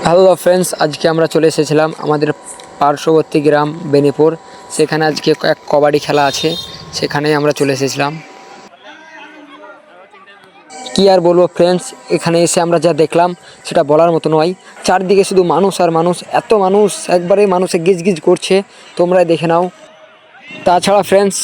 Hello friends, আজকে আমরা চলে এসেছিলাম আমাদের পার্শ্ববর্তী গ্রাম বেনিপুর। সেখানে আজকে এক কবাডি খেলা আছে, সেখানেই আমরা চলে এসেছিলাম। কি আর বলবো ফ্রেন্ডস, এখানে এসে আমরা যা দেখলাম সেটা বলার মতো নয়। চারদিকে শুধু মানুষ আর মানুষ, এত মানুষ, একবারে মানুষে গিজ করছে, তোমরাই দেখে নাও। তাছাড়া ফ্রেন্ডস,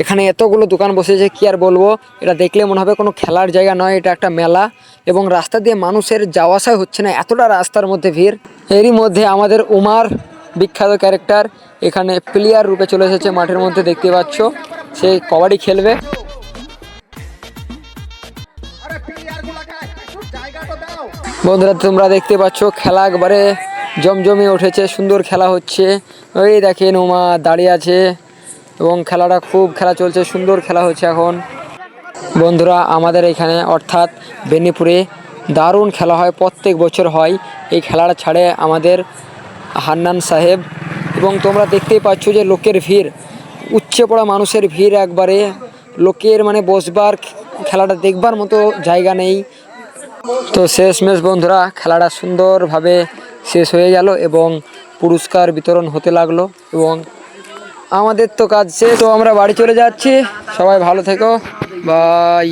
এখানে এতগুলো দোকান বসেছে, কি আর বলবো। এটা দেখলে মনে হবে কোনো খেলার জায়গা নয়, এটা একটা মেলা। এবং রাস্তা দিয়ে মানুষের যাওয়া আসাই হচ্ছে না, এতটা রাস্তার মধ্যে ভিড়। এরই মধ্যে আমাদের উমার, বিখ্যাত ক্যারেক্টার, এখানে প্লেয়ার রূপে চলে এসেছে মাঠের মধ্যে। দেখতে পাচ্ছ, সে কবাডি খেলবে। বন্ধুরা, তোমরা দেখতে পাচ্ছ খেলা একবারে জমজমে উঠেছে, সুন্দর খেলা হচ্ছে। ওই দেখেন উমা দাঁড়িয়ে আছে এবং খেলা চলছে, সুন্দর খেলা হচ্ছে এখন। বন্ধুরা, আমাদের এখানে অর্থাৎ বেনিপুরে দারুণ খেলা হয়, প্রত্যেক বছর হয়। এই খেলাটা ছাড়ে আমাদের হান্নান সাহেব। এবং তোমরা দেখতেই পাচ্ছ যে লোকের ভিড়, উচ্চে পড়া মানুষের ভিড়, একবারে লোকের মানে বসবার, খেলাটা দেখবার মতো জায়গা নেই। তো শেষমেশ বন্ধুরা, খেলাটা সুন্দরভাবে শেষ হয়ে গেল এবং পুরস্কার বিতরণ হতে লাগলো। এবং আমাদের তো কাজ শেষ, তো আমরা বাড়ি চলে যাচ্ছি। সবাই ভালো থেকো, বাই।